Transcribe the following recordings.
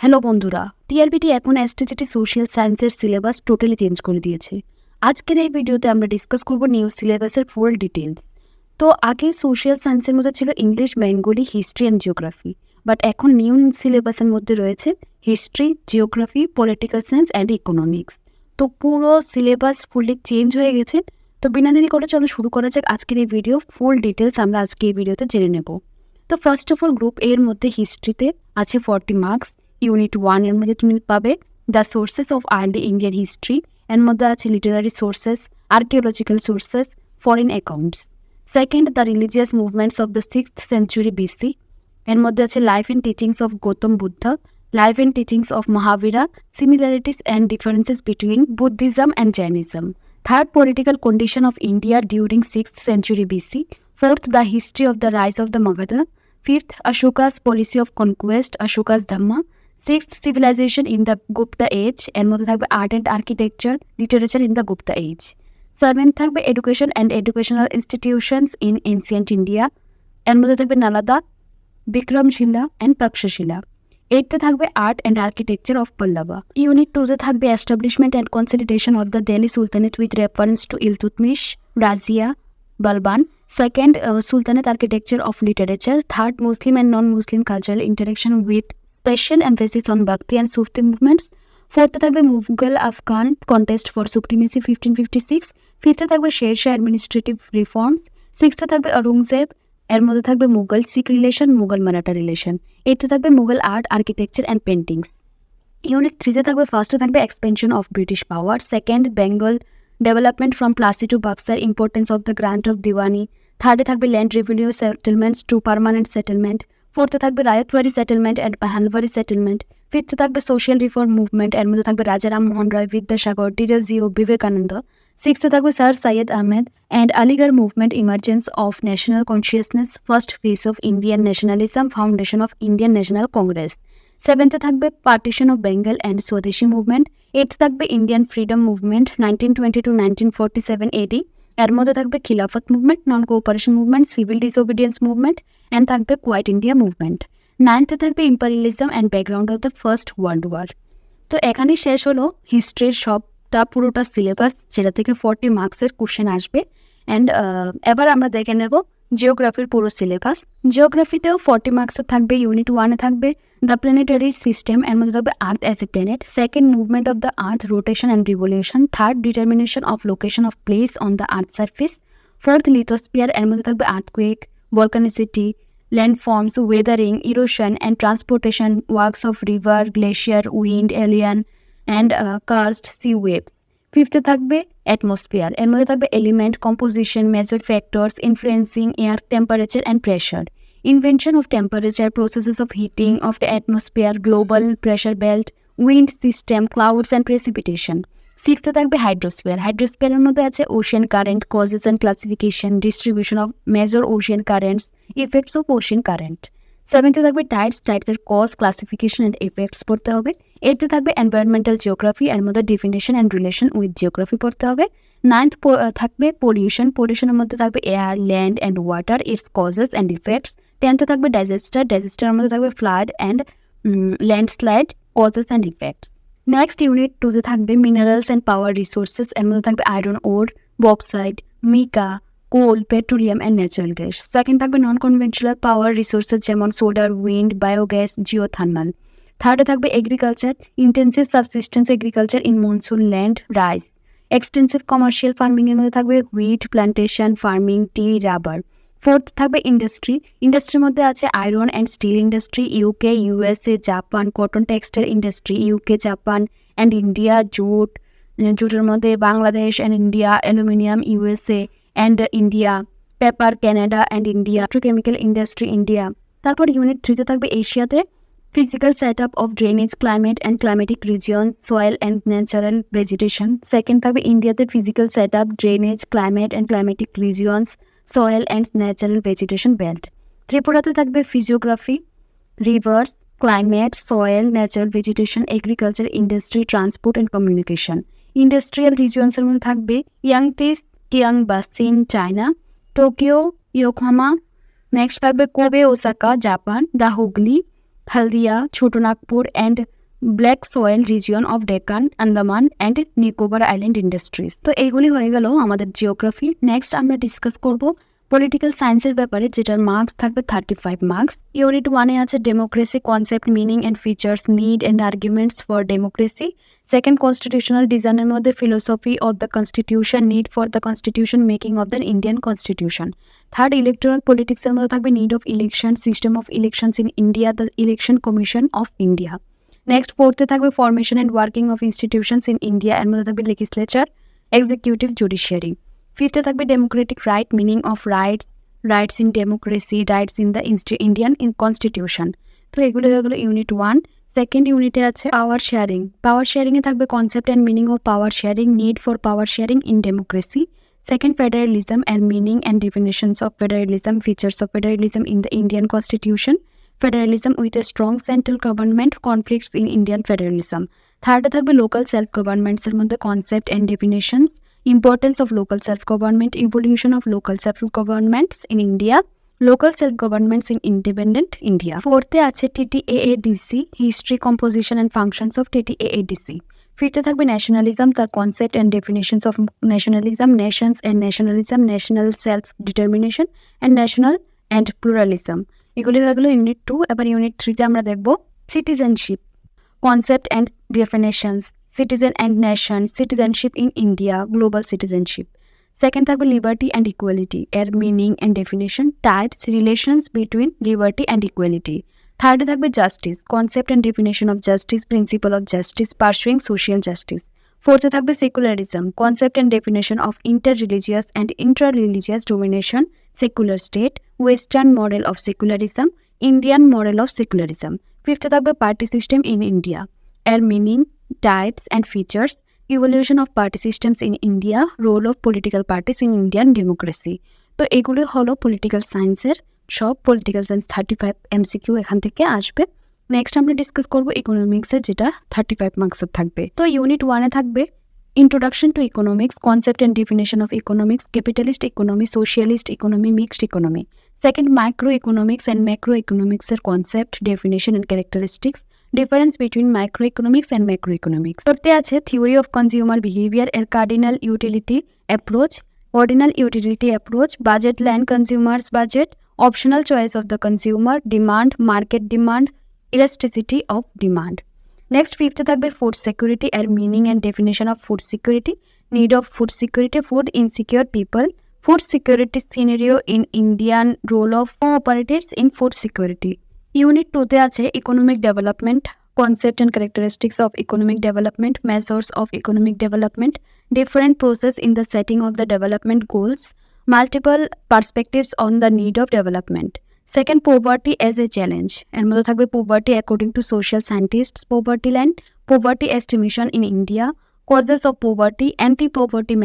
Hello বন্ধুরা, TRBT এখন STGT social সায়েন্সের সিলেবাস টোটালি চেঞ্জ করে দিয়েছে। আজকের এই ভিডিওতে আমরা ডিসকাস করব নিউ সিলেবাসের ফুল ডিটেলস। তো আগে সোশ্যাল সায়েন্সের মধ্যে ছিল English, Bengali, history and geography, but এখন নিউ সিলেবাসের মধ্যে রয়েছে history, geography, political science and economics. তো পুরো সিলেবাস ফুললি চেঞ্জ হয়ে গেছে। তো বিনা দেরি করে চলো শুরু করা যাক আজকের এই ভিডিও। ফুল ডিটেলস আমরা আজকে এই ভিডিওতে জেনে নেব। তো ফার্স্ট অফ অল গ্রুপ এর মধ্যে হিস্ট্রিতে আছে 40 মার্কস। ইউনিট 1 এর মধ্যে তুমি পাবে the sources of early Indian history, এর মধ্যে আছে literary sources, archaeological sources, foreign accounts. Second, the religious movements of the 6th century BC, এর মধ্যে আছে life and teachings of Gautam Buddha, life and teachings of Mahavira, similarities and differences between Buddhism and Jainism. Third, political condition of India during 6th century BC. Fourth, the history of the rise of the Magadha. Fifth, Ashoka's policy of conquest, Ashoka's Dhamma. Sixth, civilization in the Gupta age, এর মধ্যে থাকবে art and architecture, literature in the Gupta age. Seventh থাকবে education and educational institutions in ancient India, এর মধ্যে থাকবে Nalanda, Vikramshila and Takshashila. এইটতে থাকবে art and architecture of Pallava. Unit 2তে থাকবে establishment and consolidation of the Delhi sultanate with reference to Iltutmish, Razia, Balban. Second, Sultanate architecture of literature. Third, Muslim and non-Muslim cultural interaction with special emphasis on Bhakti and Sufi movements. Fourth থাকবে Mughal Afghan contest for supremacy 1556. Fifth থাকবে Sher Shah administrative reforms. Sixth থাকবে Aurangzeb, এর মধ্যে থাকবে Mughal Sikh relation, Mughal Maratha relation. এইথে থাকবে Mughal art, architecture and paintings. Unit 3তে থাকবে ফার্স্টে থাকবে expansion of British power. Second, Bengal development from Plassey to Buxar, importance of the grant of Diwani. থার্ডে থাকবে land revenue settlements to permanent settlement. ফোর্থে থাকবে রায়তওয়ারি সেটেলমেন্ট অ্যান্ড পাহালবাড়ি সেটেলমেন্ট। ফিফথে থাকবে সোশ্যাল রিফর্ম মুভমেন্ট, এর মধ্যে থাকবে রাজা রামমোহন রায়, বিদ্যাসাগর, ডিরোজিও, বিবেকানন্দ। সিক্সথে থাকবে sir Syed Ahmed and Aligarh movement, emergence of national consciousness, first phase of Indian nationalism, foundation of Indian National Congress. সেভেন্থে থাকবে partition of Bengal and Swadeshi movement. Eighth থাকবে Indian freedom movement 1920 to 1947 AD, এর মধ্যে থাকবে Khilafat movement, non cooperation movement, civil disobedience movement and থাকবে quit India movement. নাইনথে থাকবে imperialism and background of the first world war. তো এখানেই শেষ হলো হিস্ট্রির সবটা পুরোটা সিলেবাস, যেটা থেকে 40 মার্কসের কোশ্চেন আসবে। অ্যান্ড এবার আমরা দেখে নেব জিওগ্রাফির পুরো সিলেবাস। জিওগ্রাফিতেও 40 মার্কসের থাকবে। ইউনিট 1-এ থাকবে দ্য প্ল্যানেটারি সিস্টেম, এর মধ্যে থাকবে earth as a planet. Second, movement of the earth, rotation and revolution. Third, determination of location of place on the earth surface. Fourth, lithosphere, এর মধ্যে থাকবে earthquake, volcanicity, landforms, weathering, erosion and transportation, works of river, glacier, wind, aeolian and karst sea waves. ফিফথে থাকবে atmosphere, এর মধ্যে থাকবে element, composition, major factors influencing air temperature and pressure, invention of temperature, processes of heating of the atmosphere, global pressure belt, wind system, clouds and precipitation. সিক্সথে থাকবে hydrosphere. হাইড্রোস্ফিয়ারের মধ্যে আছে ocean current, causes and classification, distribution of major ocean currents, effects of ocean current. সেভেন্থে থাকবে tides, টাইডসের cause, classification and effects পড়তে হবে। এইথে থাকবে এনভায়রনমেন্টাল জিওগ্রাফি, এর মধ্যে definition and relation with geography পড়তে হবে। নাইন্থ থাকবে পলিউশন, পলিউশনের মধ্যে থাকবে air, land and water, its causes and effects. টেন্থে থাকবে ডাইজেস্টার, ডাইজেস্টারের মধ্যে থাকবে flood and landslide, causes and effects. Next unit 2-তে থাকবে মিনারেলস অ্যান্ড পাওয়ার রিসোর্সেস, এর মধ্যে থাকবে iron ore, bauxite, mica, coal, petroleum and natural gas. Second থাকবে নন কনভেনশনাল পাওয়ার রিসোর্সেস যেমন সোলার, উইন্ড, বায়োগ্যাস, জিওথার্মাল। থার্ডে থাকবে agriculture, intensive subsistence agriculture in monsoon land, rice. Extensive commercial ফার্মিংয়ের মধ্যে থাকবে wheat, plantation, farming, tea, rubber. Fourth থাকবে industry, ইন্ডাস্ট্রির মধ্যে আছে iron and steel industry, UK, USA, Japan, cotton textile industry, UK, Japan and India, jute, জুটের মধ্যে Bangladesh and India, aluminium, USA and India, paper, Canada and India, petrochemical industry, India. তারপর unit 3-তে থাকবে এশিয়াতে physical setup of drainage, climate and climatic regions, soil and natural vegetation. Second থাকবে ইন্ডিয়াতে physical setup, drainage, climate and climatic regions, soil and natural vegetation belt. ত্রিপুরাতে থাকবে physiography, rivers, climate, soil, natural vegetation, agriculture, industry, transport and communication. Industrial regions এর মধ্যে থাকবে Yangtze, Kiang basin, China, Tokyo, Yokohama. Next থাকবে Kobe, Osaka, Japan, the Hooghly, Haldia, Chotanagpur and black soil region of Deccan, Andaman and Nicobar island industries. তো এইগুলি হয়ে গেল আমাদের geography. নেক্সট আমরা ডিসকাস করব পলিটিক্যাল সায়েন্সের ব্যাপারে, যেটার মার্কস থাকবে 35 মার্কস। ইউনিট 1-এ আছে democracy, concept, meaning and features, need and arguments for democracy. Second, constitutional ডিজাইনের মধ্যে philosophy of the constitution, need for the constitution, making of the Indian constitution. Third, electoral পলিটিক্সের মধ্যে থাকবে need of election, system of elections in India, the election commission of India. Next, ফোর্থে থাকবে formation and working of institutions in India, এর মধ্যে থাকবে legislature, executive, judiciary. ফিফথে থাকবে democratic right, meaning of rights, rights in democracy, rights in the Indian constitution. তো এগুলো হয়ে গেলো ইউনিট 1। সেকেন্ড ইউনিটে আছে পাওয়ার শেয়ারিং। পাওয়ার শেয়ারিংয়ে থাকবে concept and meaning of power sharing, need for power sharing in democracy. Second, federalism and meaning and definitions of federalism, features of federalism in the Indian constitution, federalism with a strong central government, conflicts in Indian federalism. Third, থাকবে local self-governments এর মধ্যে concept and definitions, importance of local self-government, evolution of local self-governments in India, local self-governments in independent India. Fourth আছে TTAADC, history, composition and functions of TTAADC. ফিফথে থাকবে nationalism, তার concept and definitions of nationalism, Nations and nationalism, national self determination and national and pluralism. এগুলি হয়ে গেলো unit 2। এবার unit 3-তে আমরা দেখব citizenship, concept and definitions, citizen and nation, citizenship in India, global citizenship. Second থাকবে liberty and equality, এর meaning and definition, types, relations between liberty and equality. থার্ডে থাকবে justice, concept and definition of justice, principle of justice, pursuing social justice. ফোর্থে থাকবে secularism, concept and definition of inter religious and intra religious domination, secular state, western model of secularism, Indian model of secularism. ফিফথে থাকবে party system in India, এর meaning, types and features, evolution of party systems in India, role of political parties in Indian democracy. তো এগুলো হলো political সায়েন্সের সব political science 35 MCQ এখান থেকে আসবে। নেক্সট আমরা ডিসকাস করবো ইকোনমিক্সের, যেটা 35 মার্কসের থাকবে। তো ইউনিট 1-এ থাকবে introduction to economics, concept and definition of economics, capitalist economy, socialist economy, mixed economy. Second, micro economics and macro ইকোনমিক্সের concept, definition and characteristics, difference between micro economics and macro economics. ফোর্থে আছে theory of consumer behaviour, এর cardinal utility approach, ordinal utility approach, budget line, consumer's budget, optional choice of the consumer, demand, market demand, elasticity of demand. Next, fifth থাকবে food security, এর meaning and definition of food security, need of food security, food insecure people, food security scenario in Indian, role of cooperatives in food security. Unit 2-তে আছে economic development, concept and characteristics of economic development, measures of economic development, different process in the setting of the development goals, multiple perspectives on the need of development. Second, poverty as a challenge, এর মধ্যে থাকবে poverty according to social scientists, poverty line, poverty estimation in India, causes of poverty, anti-poverty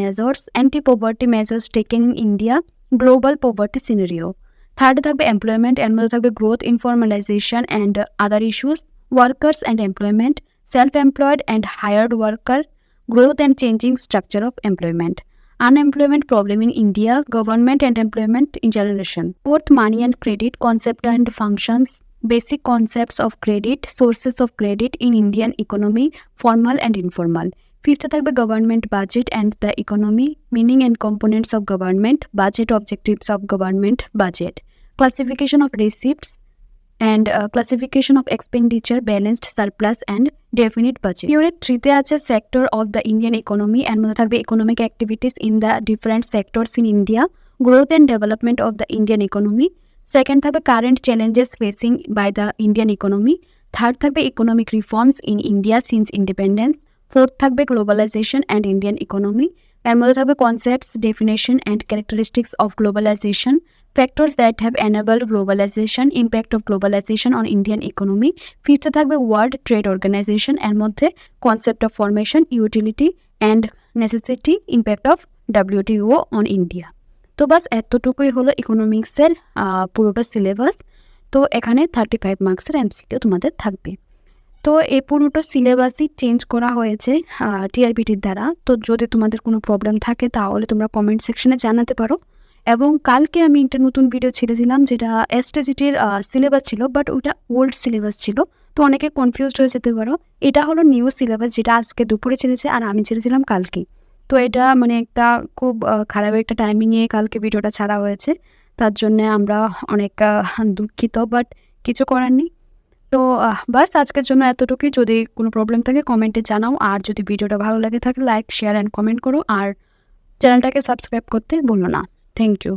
measures taken in India, global poverty scenario. Third থাকবে employment, এর মধ্যে থাকবে growth, informalization and other issues, workers and employment, self-employed and hired worker, growth and changing structure of employment. Unemployment problem in India, government and employment in generation. Fourth, money and credit, concept and functions, basic concepts of credit, sources of credit in Indian economy, formal and informal. Fifth থাকবে government budget and the economy, meaning and components of government, budget, objectives of government budget, classification of receipts and classification of expenditure, balanced, surplus and definite budget. Unit 3-তে আছে sector of the Indian economy, এর মধ্যে থাকবে economic activities in the different sectors in India, growth and development of the Indian economy. Second থাকবে current challenges facing by the Indian economy. Third থাকবে economic reforms in India since independence. Fourth থাকবে globalization and Indian economy, এর মধ্যে থাকবে concepts, definition and characteristics of globalization, factors that have enabled globalization, impact of globalization on Indian economy. Fifth থাকবে World Trade Organization, এর মধ্যে concept of formation, utility and necessity, impact of WTO on India. তো বাস এতটুকুই হলো ইকোনমিক্সের পুরোটা syllabus. তো এখানে 35 মার্কসের MCQ তোমাদের থাকবে। তো এই পুরোটা সিলেবাসই চেঞ্জ করা হয়েছে টিআরপিটির দ্বারা। তো যদি তোমাদের কোনো প্রবলেম থাকে তাহলে তোমরা কমেন্ট সেকশনে জানাতে পারো এবং কালকে আমি একটা নতুন ভিডিও ছেড়েছিলাম যেটা এসটিজিটির সিলেবাস ছিল, বাট ওটা ওল্ড সিলেবাস ছিল, তো অনেকে কনফিউজড হয়ে যেতে পারো। এটা হলো নিউ সিলেবাস যেটা আজকে দুপুরে ছেড়েছে আর আমি ছেড়েছিলাম কালকে। তো এটা মানে একটা খুব খারাপ একটা টাইমিংয়ে কালকে ভিডিওটা ছাড়া হয়েছে, তার জন্যে আমরা অনেক দুঃখিত, বাট কিছু করার নেই। তো বাস আজকের জন্য এতটুকুই। যদি কোনো প্রবলেম থাকে কমেন্টে জানাও, আর যদি ভিডিওটা ভালো লাগে থাকে লাইক, শেয়ার অ্যান্ড কমেন্ট করো, আর চ্যানেলটাকে সাবস্ক্রাইব করতে ভুলো না। Thank you.